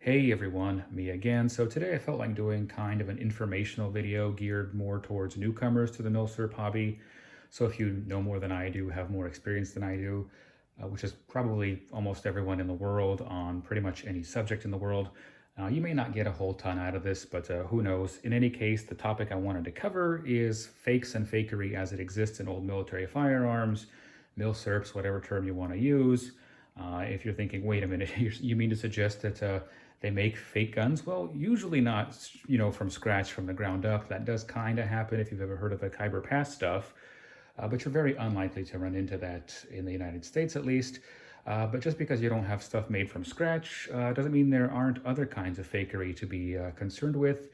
Hey everyone, me again. So today I felt like doing kind of an informational video geared more towards newcomers to the Milsurp hobby. So if you know more than I do, have more experience than I do, which is probably almost everyone in the world on pretty much any subject in the world, you may not get a whole ton out of this, but who knows. In any case, the topic I wanted to cover is fakes and fakery as it exists in old military firearms, Milsurps, whatever term you want to use. If you're thinking, wait a minute, you mean to suggest that they make fake guns? Well, usually not, from scratch, from the ground up. That does kind of happen if you've ever heard of the Khyber Pass stuff, but you're very unlikely to run into that in the United States, at least. But just because you don't have stuff made from scratch doesn't mean there aren't other kinds of fakery to be concerned with.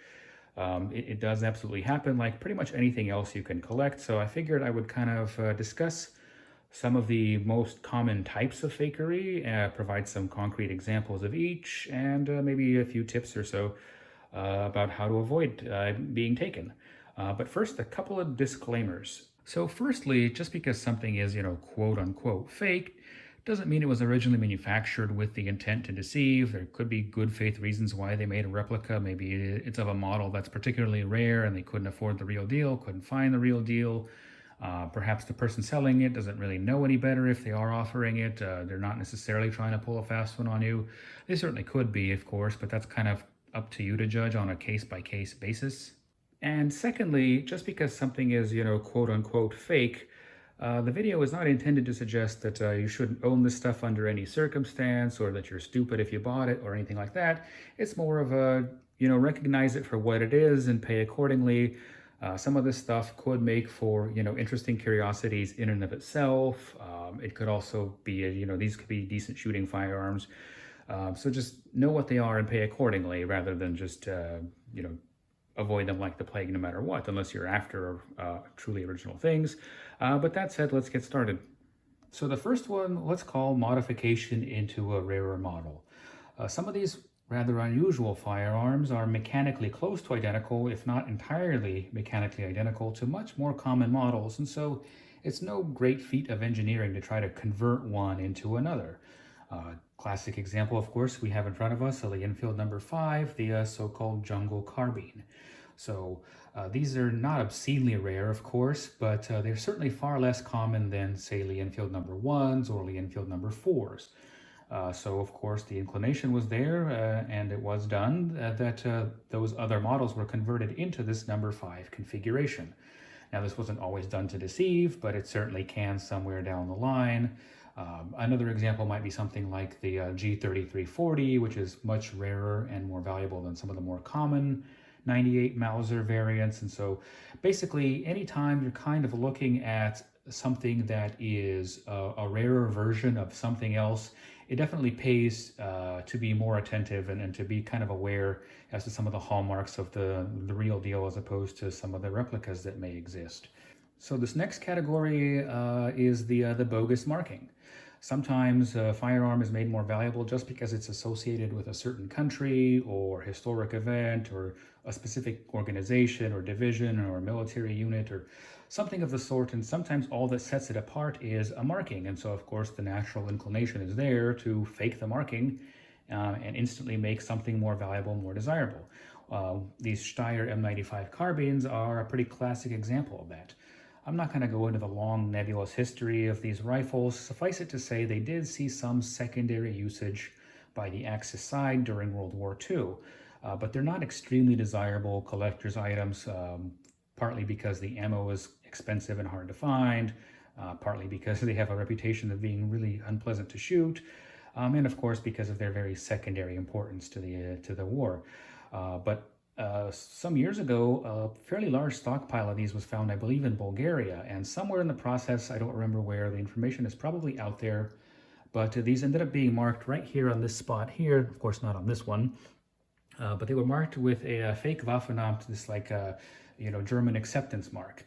It does absolutely happen, like pretty much anything else you can collect. So I figured I would kind of discuss some of the most common types of fakery, provide some concrete examples of each, and maybe a few tips or so about how to avoid being taken. But first, a couple of disclaimers. So firstly, just because something is, quote unquote fake, doesn't mean it was originally manufactured with the intent to deceive. There could be good faith reasons why they made a replica. Maybe it's of a model that's particularly rare and they couldn't afford the real deal, couldn't find the real deal. Perhaps the person selling it doesn't really know any better if they are offering it. They're not necessarily trying to pull a fast one on you. They certainly could be, of course, but that's kind of up to you to judge on a case-by-case basis. And secondly, just because something is, quote unquote fake, the video is not intended to suggest that you shouldn't own this stuff under any circumstance or that you're stupid if you bought it or anything like that. It's more of a, recognize it for what it is and pay accordingly. Some of this stuff could make for, interesting curiosities in and of itself. It could also be, these could be decent shooting firearms. So just know what they are and pay accordingly rather than just, avoid them like the plague no matter what, unless you're after truly original things. But that said, let's get started. So the first one, let's call modification into a rarer model. Some of these rather unusual firearms are mechanically close to identical, if not entirely mechanically identical, to much more common models, and so it's no great feat of engineering to try to convert one into another. Classic example, of course, we have in front of us a Lee Enfield number 5, the so-called jungle carbine. So these are not obscenely rare, of course, but they're certainly far less common than, say, Lee Enfield number 1s or Lee Enfield number 4s. So, of course, the inclination was there, and it was done, that those other models were converted into this number 5 configuration. Now, this wasn't always done to deceive, but it certainly can somewhere down the line. Another example might be something like the G3340, which is much rarer and more valuable than some of the more common 98 Mauser variants. And so basically, anytime you're kind of looking at something that is a rarer version of something else, it definitely pays to be more attentive and to be kind of aware as to some of the hallmarks of the real deal as opposed to some of the replicas that may exist. So this next category is the bogus marking. Sometimes a firearm is made more valuable just because it's associated with a certain country or historic event or a specific organization or division or military unit or something of the sort, and sometimes all that sets it apart is a marking. And so, of course, the natural inclination is there to fake the marking and instantly make something more valuable, more desirable. These Steyr M95 carbines are a pretty classic example of that. I'm not going to go into the long nebulous history of these rifles. Suffice it to say they did see some secondary usage by the Axis side during World War II, but they're not extremely desirable collector's items, partly because the ammo is expensive and hard to find, partly because they have a reputation of being really unpleasant to shoot, and of course because of their very secondary importance to the war. But some years ago, a fairly large stockpile of these was found, I believe, in Bulgaria, and somewhere in the process, I don't remember where, the information is probably out there, but these ended up being marked right here on this spot here, of course not on this one, but they were marked with a fake Waffenamt, this like German acceptance mark.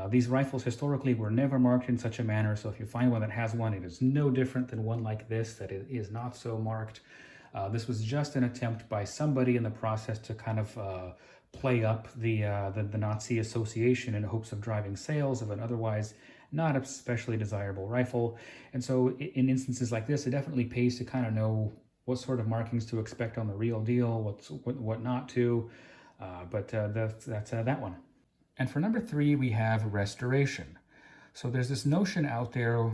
These rifles historically were never marked in such a manner, so if you find one that has one, it is no different than one like this that it is not so marked. This was just an attempt by somebody in the process to kind of play up the Nazi association in hopes of driving sales of an otherwise not especially desirable rifle. And so in instances like this, it definitely pays to kind of know what sort of markings to expect on the real deal, what not to. That's that one. And for number 3, we have restoration. So there's this notion out there,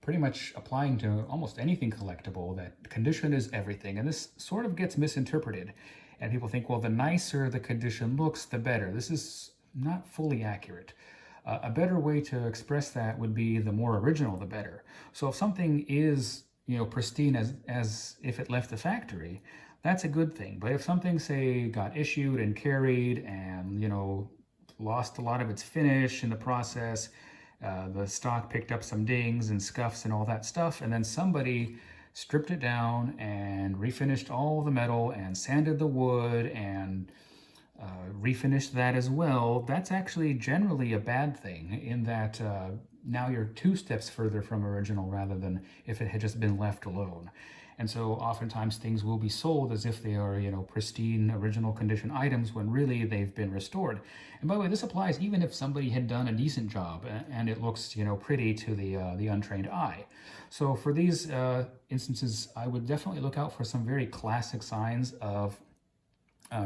pretty much applying to almost anything collectible, that condition is everything. And this sort of gets misinterpreted. And people think, well, the nicer the condition looks, the better. This is not fully accurate. A better way to express that would be the more original, the better. So if something is, pristine as if it left the factory, that's a good thing. But if something, say, got issued and carried and, lost a lot of its finish in the process, the stock picked up some dings and scuffs and all that stuff, and then somebody stripped it down and refinished all the metal and sanded the wood and refinished that as well, that's actually generally a bad thing, in that now you're 2 steps further from original rather than if it had just been left alone. And so oftentimes things will be sold as if they are, pristine, original condition items when really they've been restored. And by the way, this applies even if somebody had done a decent job and it looks, pretty to the untrained eye. So for these instances, I would definitely look out for some very classic signs of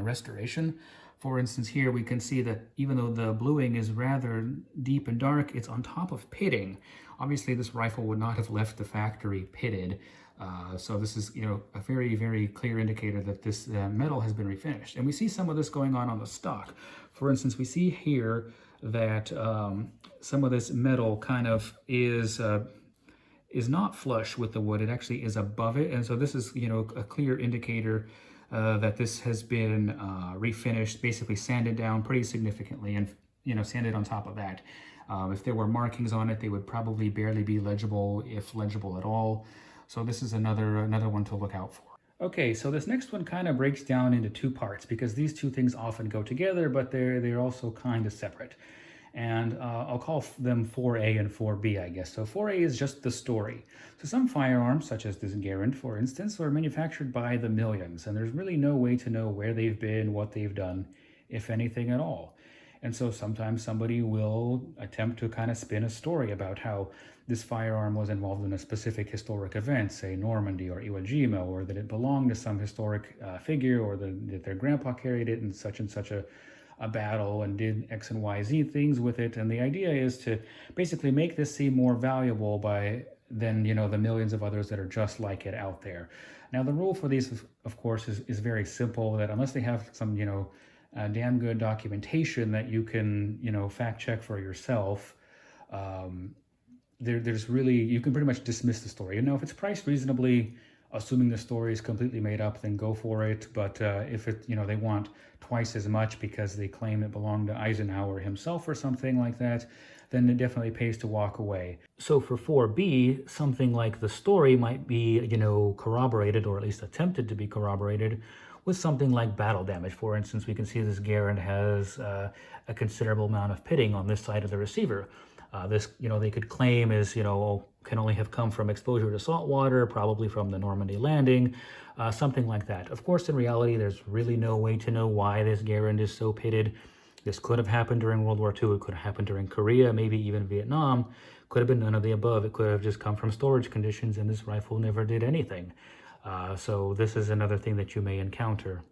restoration. For instance, here we can see that even though the bluing is rather deep and dark, it's on top of pitting. Obviously, this rifle would not have left the factory pitted. So this is, a very, very clear indicator that this metal has been refinished. And we see some of this going on the stock. For instance, we see here that some of this metal kind of is not flush with the wood. It actually is above it. And so this is, a clear indicator that this has been refinished, basically sanded down pretty significantly, and sanded on top of that. If there were markings on it, they would probably barely be legible, if legible at all. So this is another one to look out for. Okay, so this next one kind of breaks down into 2 parts, because these 2 things often go together, but they're also kind of separate. And I'll call them 4A and 4B, I guess. So 4A is just the story. So some firearms, such as this Garand, for instance, are manufactured by the millions, and there's really no way to know where they've been, what they've done, if anything at all. And so sometimes somebody will attempt to kind of spin a story about how this firearm was involved in a specific historic event, say Normandy or Iwo Jima, or that it belonged to some historic figure, or that their grandpa carried it in such and such a battle and did X and Y, Z things with it. And the idea is to basically make this seem more valuable than the millions of others that are just like it out there. Now, the rule for these, of course, is very simple, that unless they have some, damn good documentation that you can, fact check for yourself, there's really, you can pretty much dismiss the story. If it's priced reasonably, assuming the story is completely made up, then go for it. But if it, they want twice as much because they claim it belonged to Eisenhower himself or something like that, then it definitely pays to walk away. So for 4B, something like the story might be, corroborated, or at least attempted to be corroborated, with something like battle damage. For instance, we can see this Garand has a considerable amount of pitting on this side of the receiver. This, they could claim is, can only have come from exposure to salt water, probably from the Normandy landing, something like that. Of course, in reality, there's really no way to know why this Garand is so pitted. This could have happened during World War II. It could have happened during Korea, maybe even Vietnam. Could have been none of the above. It could have just come from storage conditions, and this rifle never did anything. So this is another thing that you may encounter.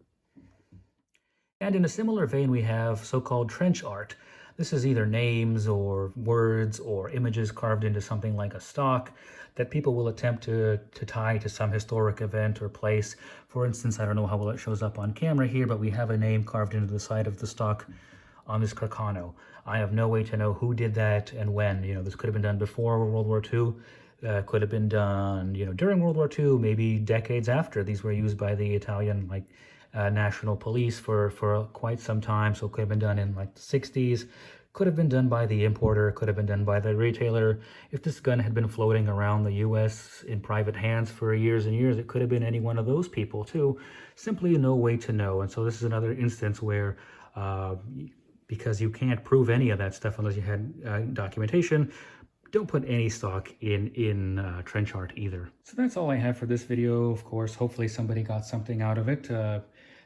And in a similar vein, we have so-called trench art. This is either names or words or images carved into something like a stock that people will attempt to tie to some historic event or place. For instance, I don't know how well it shows up on camera here, but we have a name carved into the side of the stock on this Carcano. I have no way to know who did that and when. This could have been done before World War II. Could have been done, during World War II, maybe decades after. These were used by the Italian, national police for quite some time. So it could have been done in the 60s. Could have been done by the importer. Could have been done by the retailer. If this gun had been floating around the U.S. in private hands for years and years, it could have been any one of those people too. Simply no way to know. And so this is another instance where, because you can't prove any of that stuff unless you had documentation, don't put any stock in trench art either. So that's all I have for this video. Of course, hopefully somebody got something out of it.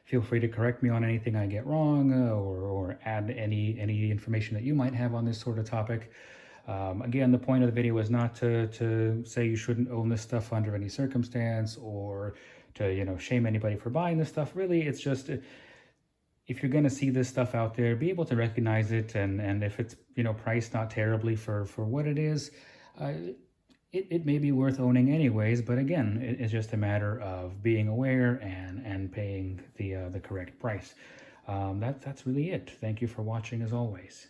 Feel free to correct me on anything I get wrong, or add any information that you might have on this sort of topic. Again, the point of the video is not to say you shouldn't own this stuff under any circumstance, or shame anybody for buying this stuff. Really, it's just, if you're going to see this stuff out there, be able to recognize it, and if it's priced not terribly for what it is, it may be worth owning anyways. But again, it's just a matter of being aware and paying the correct price. That's really it. Thank you for watching as always.